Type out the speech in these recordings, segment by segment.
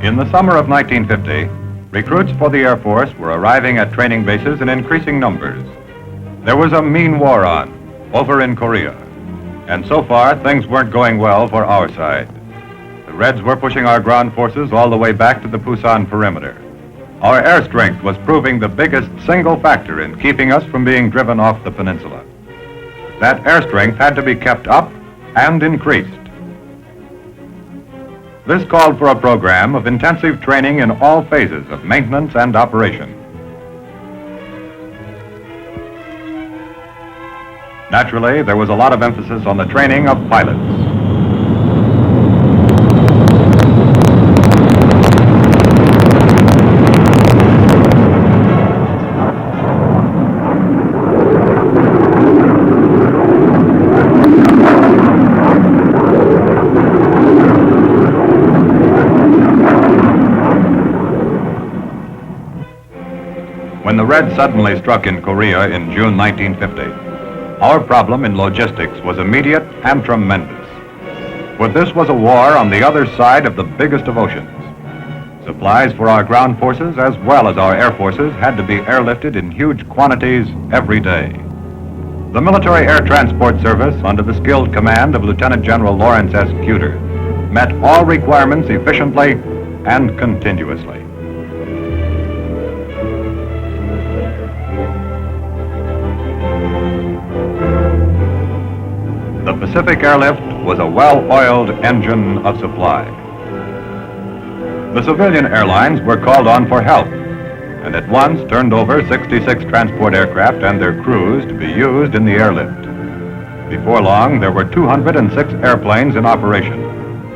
In the summer of 1950, recruits for the Air Force were arriving at training bases in increasing numbers. There was a mean war on, over in Korea, and so far things weren't going well for our side. The Reds were pushing our ground forces all the way back to the Pusan perimeter. Our air strength was proving the biggest single factor in keeping us from being driven off the peninsula. That air strength had to be kept up and increased. This called for a program of intensive training in all phases of maintenance and operation. Naturally, there was a lot of emphasis on the training of pilots. When the Reds suddenly struck in Korea in June 1950, our problem in logistics was immediate and tremendous. For this was a war on the other side of the biggest of oceans. Supplies for our ground forces as well as our air forces had to be airlifted in huge quantities every day. The Military Air Transport Service, under the skilled command of Lieutenant General Lawrence S. Cuter, met all requirements efficiently and continuously. The Pacific Airlift was a well-oiled engine of supply. The civilian airlines were called on for help and at once turned over 66 transport aircraft and their crews to be used in the airlift. Before long, there were 206 airplanes in operation,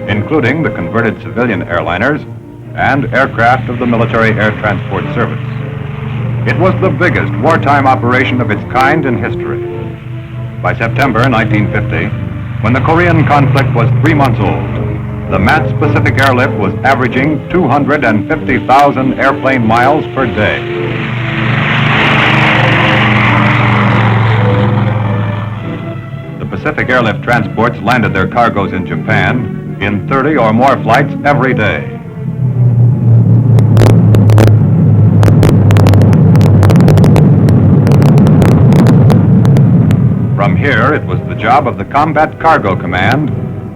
including the converted civilian airliners and aircraft of the Military Air Transport Service. It was the biggest wartime operation of its kind in history. By September 1950, when the Korean conflict was 3 months old, the MATS Pacific Airlift was averaging 250,000 airplane miles per day. The Pacific Airlift transports landed their cargoes in Japan in 30 or more flights every day. From here, it was the job of the Combat Cargo Command,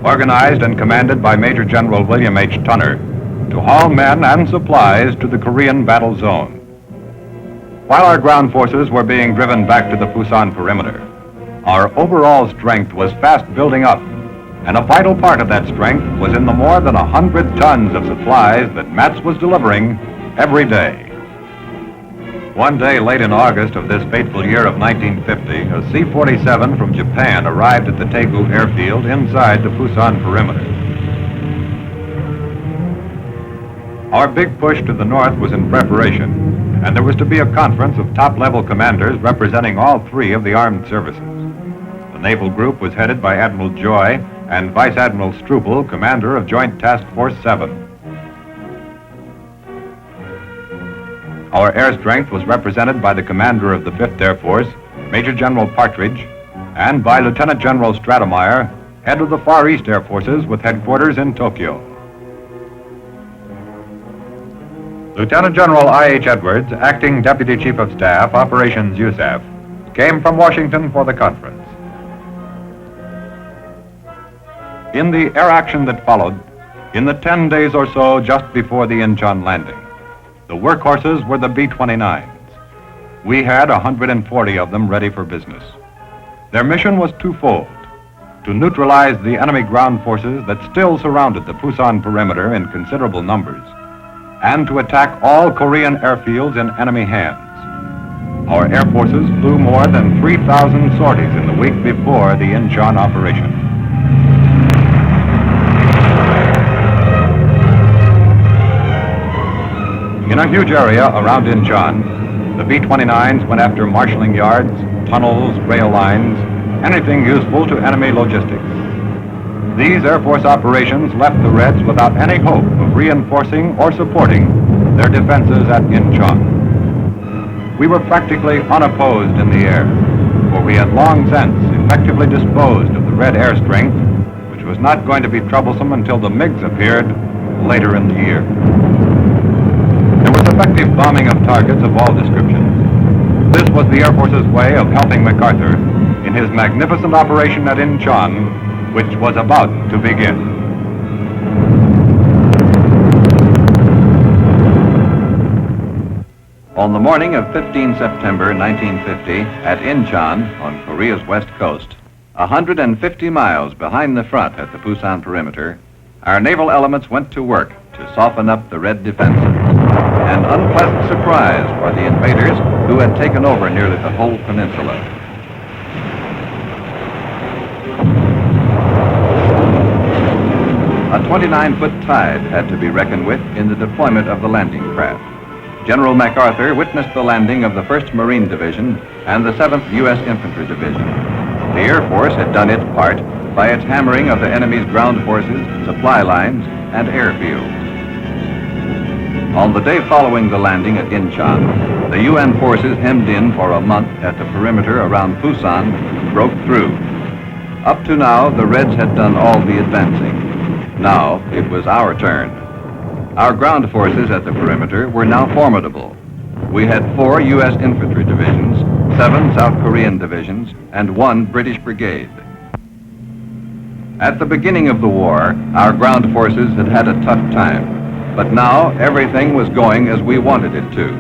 organized and commanded by Major General William H. Tunner, to haul men and supplies to the Korean battle zone. While our ground forces were being driven back to the Pusan perimeter, our overall strength was fast building up, and a vital part of that strength was in the more than 100 tons of supplies that MATS was delivering every day. One day late in August of this fateful year of 1950, a C-47 from Japan arrived at the Daegu airfield inside the Pusan perimeter. Our big push to the north was in preparation, and there was to be a conference of top-level commanders representing all three of the armed services. The naval group was headed by Admiral Joy and Vice Admiral Struble, commander of Joint Task Force 7. Our air strength was represented by the commander of the 5th Air Force, Major General Partridge, and by Lieutenant General Stratemeyer, head of the Far East Air Forces with headquarters in Tokyo. Lieutenant General I.H. Edwards, acting Deputy Chief of Staff, Operations USAF, came from Washington for the conference. In the air action that followed, in the 10 days or so just before the Incheon landing, the workhorses were the B-29s. We had 140 of them ready for business. Their mission was twofold: to neutralize the enemy ground forces that still surrounded the Pusan perimeter in considerable numbers, and to attack all Korean airfields in enemy hands. Our air forces flew more than 3,000 sorties in the week before the Incheon operation. In a huge area around Incheon, the B-29s went after marshalling yards, tunnels, rail lines, anything useful to enemy logistics. These Air Force operations left the Reds without any hope of reinforcing or supporting their defenses at Incheon. We were practically unopposed in the air, for we had long since effectively disposed of the Red air strength, which was not going to be troublesome until the MiGs appeared later in the year. There was effective bombing of targets of all descriptions. This was the Air Force's way of helping MacArthur in his magnificent operation at Incheon, which was about to begin. On the morning of 15 September 1950, at Incheon, on Korea's west coast, 150 miles behind the front at the Pusan perimeter, our naval elements went to work to soften up the Red defenses. An unpleasant surprise for the invaders who had taken over nearly the whole peninsula. A 29-foot tide had to be reckoned with in the deployment of the landing craft. General MacArthur witnessed the landing of the 1st Marine Division and the 7th U.S. Infantry Division. The Air Force had done its part by its hammering of the enemy's ground forces, supply lines, and airfields. On the day following the landing at Incheon, the UN forces hemmed in for a month at the perimeter around Pusan broke through. Up to now, the Reds had done all the advancing. Now, it was our turn. Our ground forces at the perimeter were now formidable. We had 4 U.S. infantry divisions, 7 South Korean divisions, and 1 British brigade. At the beginning of the war, our ground forces had had a tough time, but now everything was going as we wanted it to.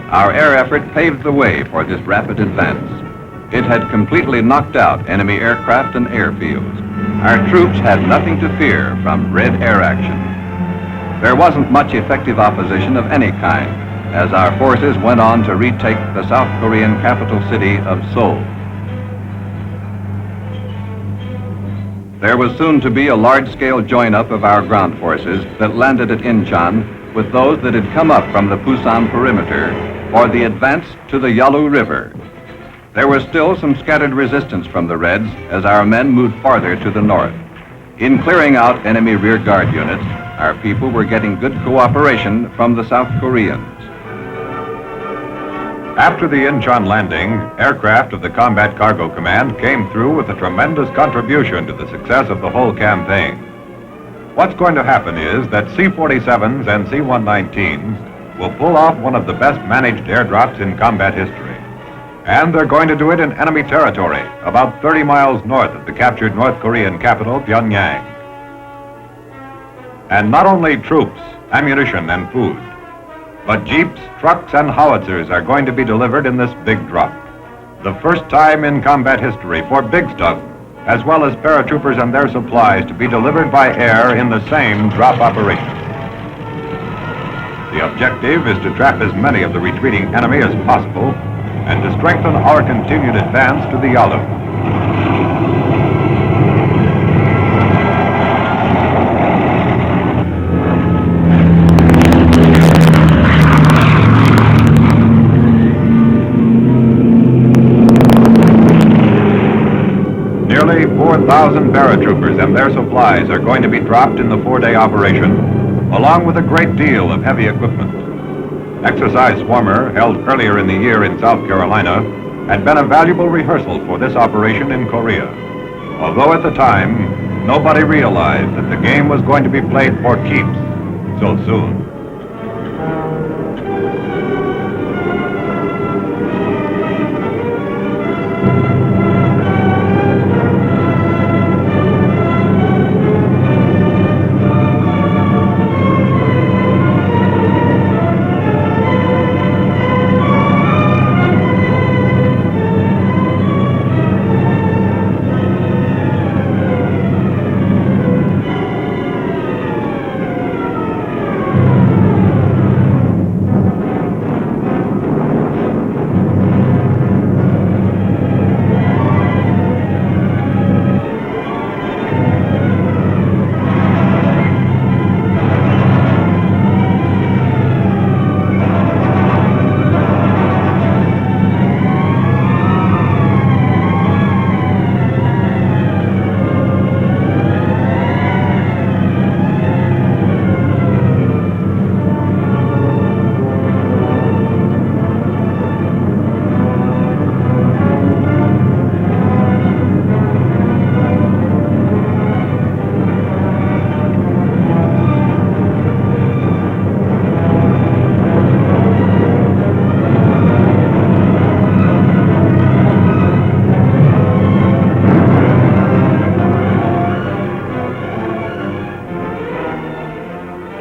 Our air effort paved the way for this rapid advance. It had completely knocked out enemy aircraft and airfields. Our troops had nothing to fear from Red air action. There wasn't much effective opposition of any kind, as our forces went on to retake the South Korean capital city of Seoul. There was soon to be a large-scale join-up of our ground forces that landed at Incheon with those that had come up from the Pusan perimeter for the advance to the Yalu River. There was still some scattered resistance from the Reds as our men moved farther to the north. In clearing out enemy rear guard units, our people were getting good cooperation from the South Koreans. After the Incheon landing, aircraft of the Combat Cargo Command came through with a tremendous contribution to the success of the whole campaign. What's going to happen is that C-47s and C-119s will pull off one of the best managed airdrops in combat history. And they're going to do it in enemy territory, about 30 miles north of the captured North Korean capital, Pyongyang. And not only troops, ammunition, and food, but jeeps, trucks, and howitzers are going to be delivered in this big drop. The first time in combat history for big stuff, as well as paratroopers and their supplies to be delivered by air in the same drop operation. The objective is to trap as many of the retreating enemy as possible and to strengthen our continued advance to the Yalu. Nearly 4,000 paratroopers and their supplies are going to be dropped in the 4-day operation, along with a great deal of heavy equipment. Exercise Swarmer, held earlier in the year in South Carolina, had been a valuable rehearsal for this operation in Korea. Although at the time, nobody realized that the game was going to be played for keeps so soon.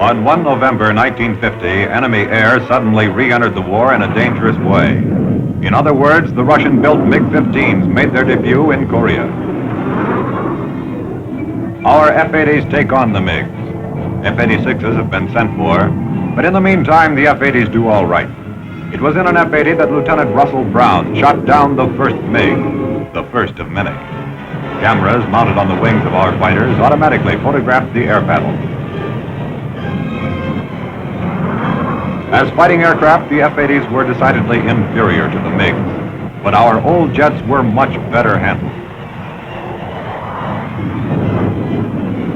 On 1 November 1950, enemy air suddenly re-entered the war in a dangerous way. In other words, the Russian-built MiG-15s made their debut in Korea. Our F-80s take on the MiGs. F-86s have been sent for, but in the meantime, the F-80s do all right. It was in an F-80 that Lieutenant Russell Brown shot down the first MiG, the first of many. Cameras mounted on the wings of our fighters automatically photographed the air battle. As fighting aircraft, the F-80s were decidedly inferior to the MiGs, but our old jets were much better handled.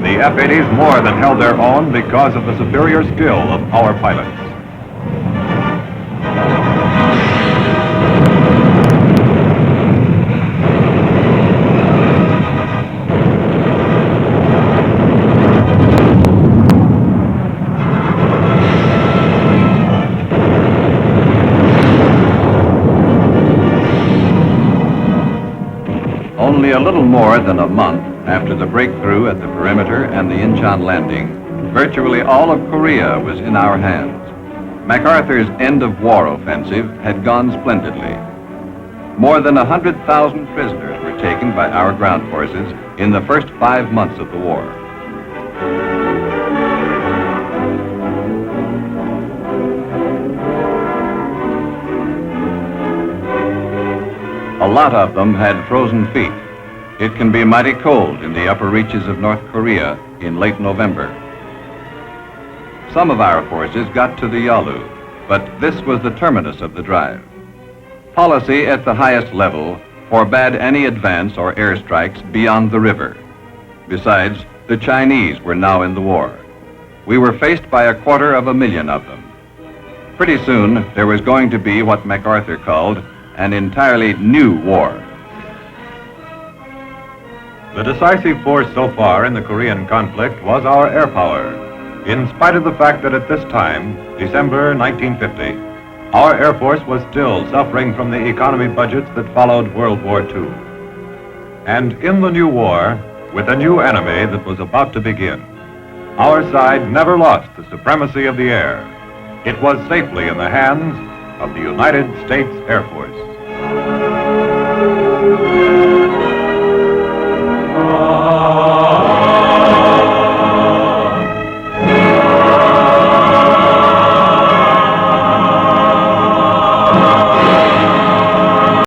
The F-80s more than held their own because of the superior skill of our pilots. Only a little more than a month after the breakthrough at the perimeter and the Incheon landing, virtually all of Korea was in our hands. MacArthur's end-of-war offensive had gone splendidly. More than 100,000 prisoners were taken by our ground forces in the first 5 months of the war. A lot of them had frozen feet. It can be mighty cold in the upper reaches of North Korea in late November. Some of our forces got to the Yalu, but this was the terminus of the drive. Policy at the highest level forbade any advance or airstrikes beyond the river. Besides, the Chinese were now in the war. We were faced by 250,000 of them. Pretty soon, there was going to be what MacArthur called an entirely new war. The decisive force so far in the Korean conflict was our air power, in spite of the fact that at this time, December 1950, our Air Force was still suffering from the economy budgets that followed World War II. And in the new war, with a new enemy that was about to begin, our side never lost the supremacy of the air. It was safely in the hands of the United States Air Force.